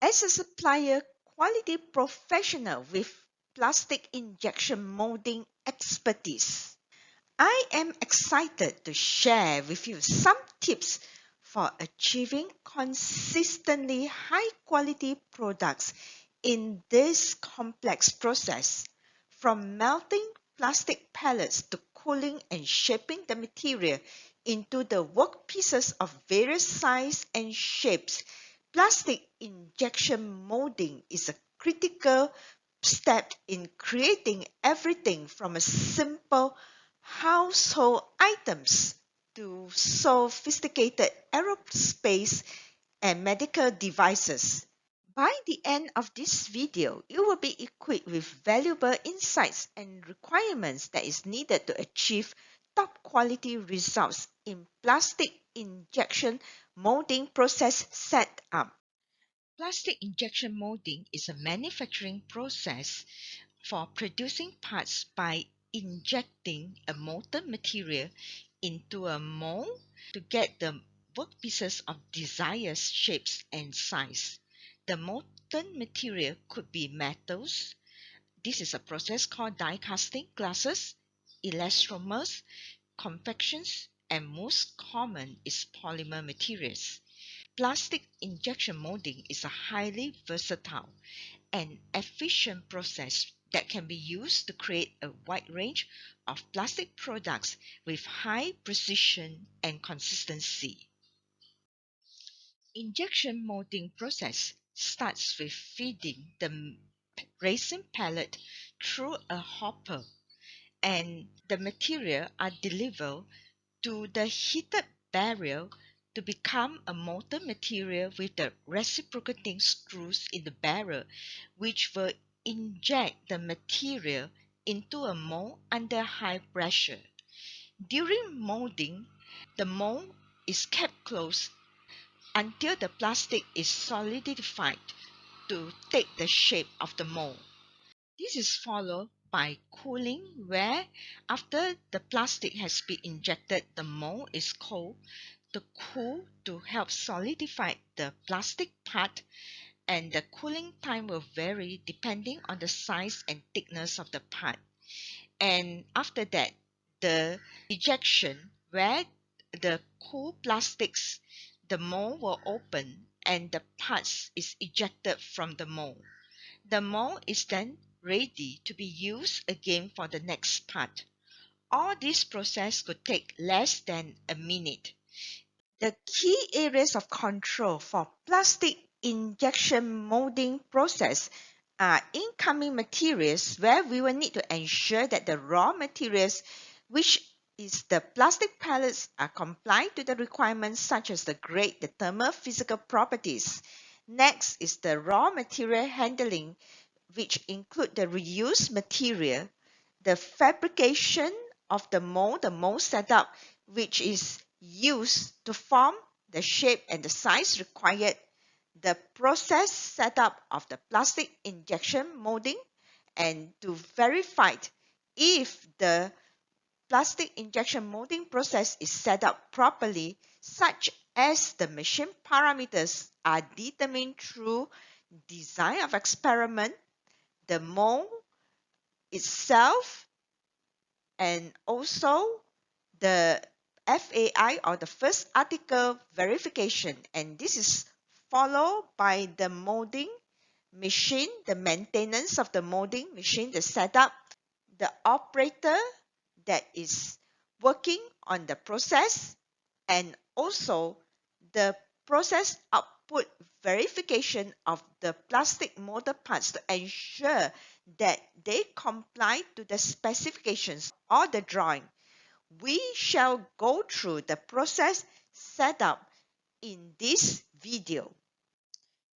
As a supplier quality professional with plastic injection molding expertise, I am excited to share with you some tips for achieving consistently high quality products in this complex process, from melting plastic pellets to cooling and shaping the material into the workpieces of various sizes and shapes. Plastic injection molding is a critical step in creating everything from a simple household items to sophisticated aerospace and medical devices. By the end of this video, you will be equipped with valuable insights and requirements that is needed to achieve top quality results in plastic injection molding process setup. Plastic injection molding is a manufacturing process for producing parts by injecting a molten material into a mold to get the workpieces of desired shapes and size. The molten material could be metals. This is a process called die casting, glasses, elastomers, confections, and most common is polymer materials. Plastic injection molding is a highly versatile and efficient process that can be used to create a wide range of plastic products with high precision and consistency. Injection molding process starts with feeding the resin pellet through a hopper, and the material are delivered to the heated barrel to become a molten material with the reciprocating screws in the barrel, which will inject the material into a mold under high pressure. During molding, the mold is kept closed until the plastic is solidified to take the shape of the mold. This is followed by cooling, where after the plastic has been injected, the mold is cooled to cool to help solidify the plastic part, and the cooling time will vary depending on the size and thickness of the part. And after that, the ejection, where the cool plastics, the mold will open and the parts is ejected from the mold. The mold is then ready to be used again for the next part. All this process could take less than a minute. The key areas of control for plastic injection molding process are incoming materials, where we will need to ensure that the raw materials, which is the plastic pellets, are compliant to the requirements such as the grade, the thermal physical properties. Next is the raw material handling, which include the reused material, the fabrication of the mold setup, which is used to form the shape and the size required, the process setup of the plastic injection molding, and to verify if the plastic injection molding process is set up properly, such as the machine parameters are determined through design of experiment, the mold itself, and also the FAI, or the first article verification, and this is followed by the molding machine, the maintenance of the molding machine, the setup, the operator that is working on the process, and also the process output verification of the plastic molded parts to ensure that they comply to the specifications or the drawing. We shall go through the process setup in this video.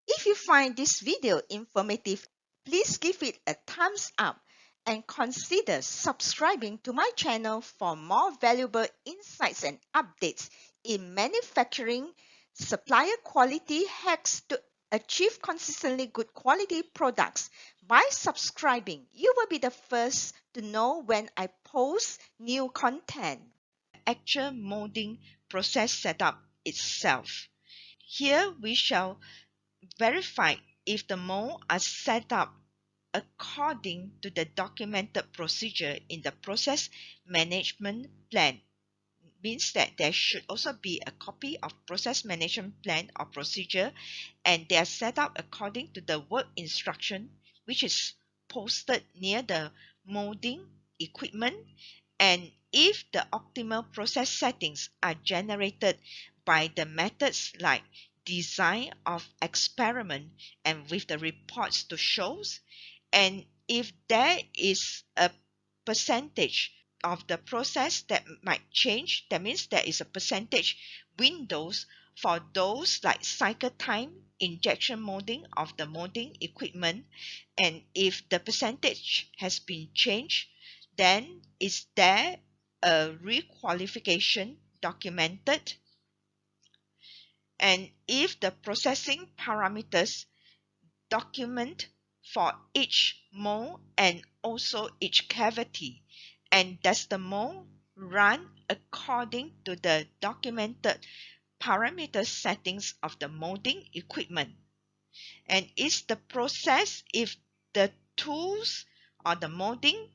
If you find this video informative, please give it a thumbs up and consider subscribing to my channel for more valuable insights and updates in manufacturing, supplier quality hacks to achieve consistently good quality products. By subscribing, you will be the first to know when I post new content. Actual molding process setup itself. Here we shall verify if the mold are set up according to the documented procedure in the process management plan. Means that there should also be a copy of process management plan or procedure, and they are set up according to the work instruction which is posted near the molding equipment. And if the optimal process settings are generated by the methods like design of experiment and with the reports to shows, and if there is a percentage of the process that might change, that means there is a percentage windows for those like cycle time, injection molding of the molding equipment, and if the percentage has been changed, then is there a requalification documented? And if the processing parameters document for each mold and also each cavity, and does the mold run according to the documented parameter settings of the molding equipment? And is the process, if the tools or the molding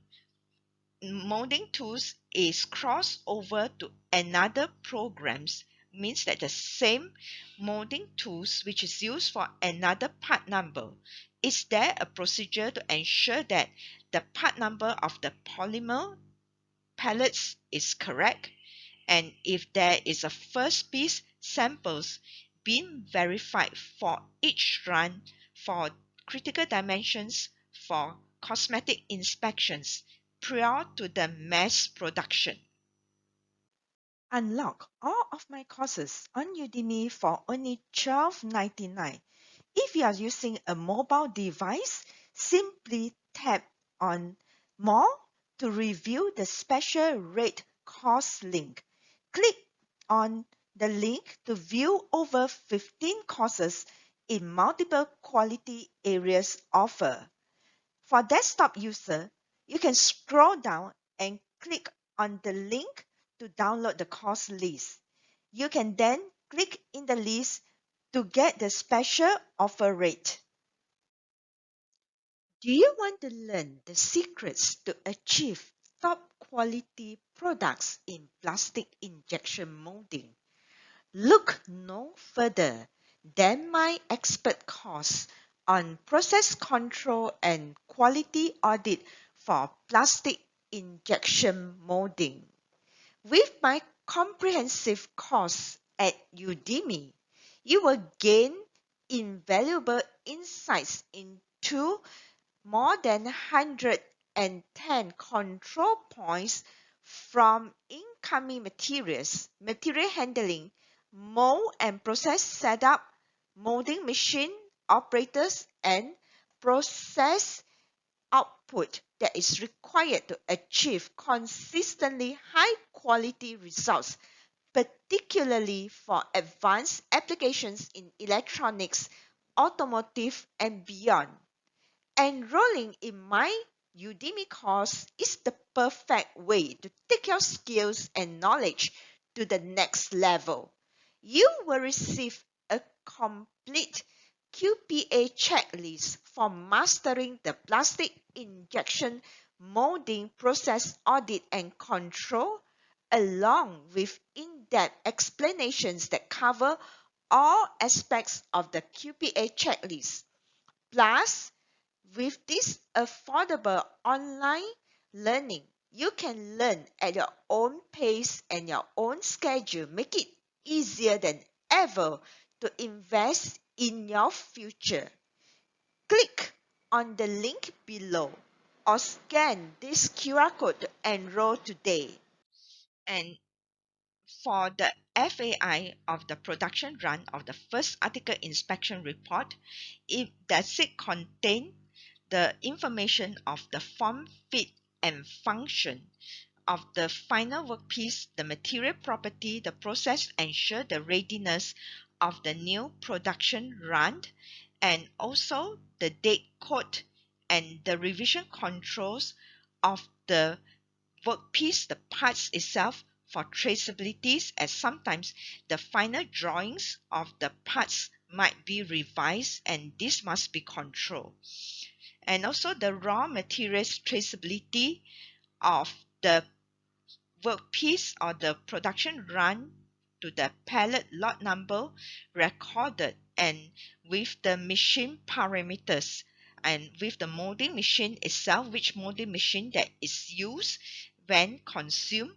tools is crossed over to another programs, means that the same molding tools which is used for another part number, is there a procedure to ensure that the part number of the polymer pellets is correct? And if there is a first piece samples being verified for each run for critical dimensions for cosmetic inspections prior to the mass production. Unlock all of my courses on Udemy for only $12.99. If you are using a mobile device, simply tap on More to review the special rate course link. Click on the link to view over 15 courses in multiple quality areas offered. For desktop user, you can scroll down and click on the link to download the course list. You can then click in the list to get the special offer rate. Do you want to learn the secrets to achieve top quality products in plastic injection molding? Look no further than my expert course on process control and quality audit for plastic injection molding. With my comprehensive course at Udemy, you will gain invaluable insights into more than 110 control points from incoming materials, material handling, mold and process setup, molding machine operators, and process output that is required to achieve consistently high quality results, particularly for advanced applications in electronics, automotive, and beyond. Enrolling in my Udemy course is the perfect way to take your skills and knowledge to the next level. You will receive a complete QPA checklist for mastering the plastic injection molding process audit and control, along with in-depth explanations that cover all aspects of the QPA checklist. Plus, with this affordable online learning, you can learn at your own pace and your own schedule. Make it easier than ever to invest in your future. Click on the link below or scan this QR code to enroll today. And for the FAI of the production run of the first article inspection report, does it contain the information of the form, fit, and function of the final workpiece, the material property, the process ensure the readiness of the new production run, and also the date code and the revision controls of the workpiece, the parts itself, for traceabilities, as sometimes the final drawings of the parts might be revised, and this must be controlled. And also the raw materials traceability of the workpiece or the production run to the pallet lot number recorded, and with the machine parameters, and with the molding machine itself, which molding machine that is used when consumed.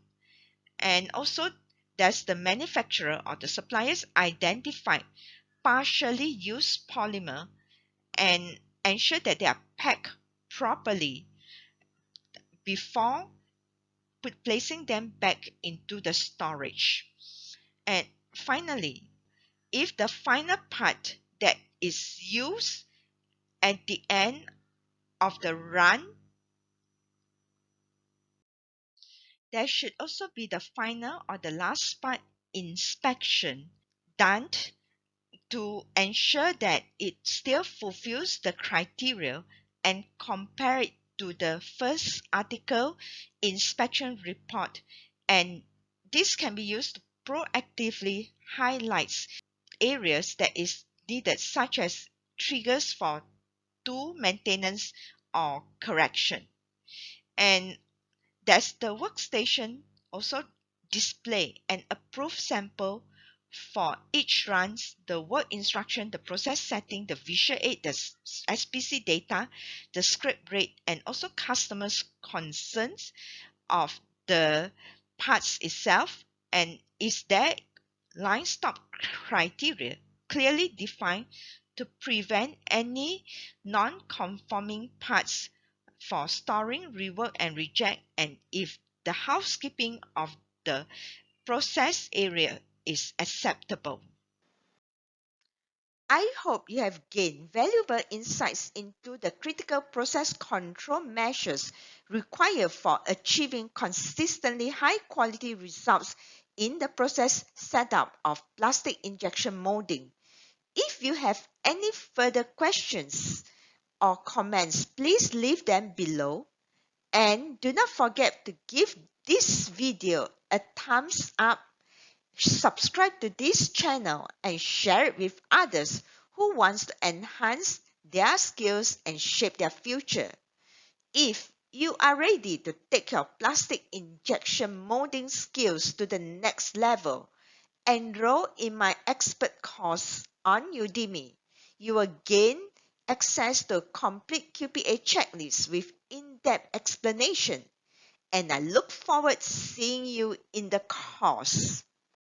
And also there's the manufacturer or the suppliers identified partially used polymer and ensure that they are packed properly before placing them back into the storage. And finally, if the final part that is used at the end of the run, there should also be the final or the last part inspection done to ensure that it still fulfills the criteria, and compare it to the first article inspection report. And this can be used to proactively highlight areas that is needed, such as triggers for tool maintenance or correction. And there's the workstation also display an approved sample for each runs, the work instruction, the process setting, the visual aid, the SPC data, the script rate, and also customers' concerns of the parts itself, and is there line stop criteria clearly defined to prevent any non-conforming parts for storing, rework, and reject, and if the housekeeping of the process area is acceptable. I hope you have gained valuable insights into the critical process control measures required for achieving consistently high quality results in the process setup of plastic injection molding. If you have any further questions or comments, please leave them below. And do not forget to give this video a thumbs up, subscribe to this channel, and share it with others who wants to enhance their skills and shape their future. If you are ready to take your plastic injection molding skills to the next level, enroll in my expert course on Udemy. You will gain access to a complete QPA checklist with in-depth explanation, and I look forward to seeing you in the course.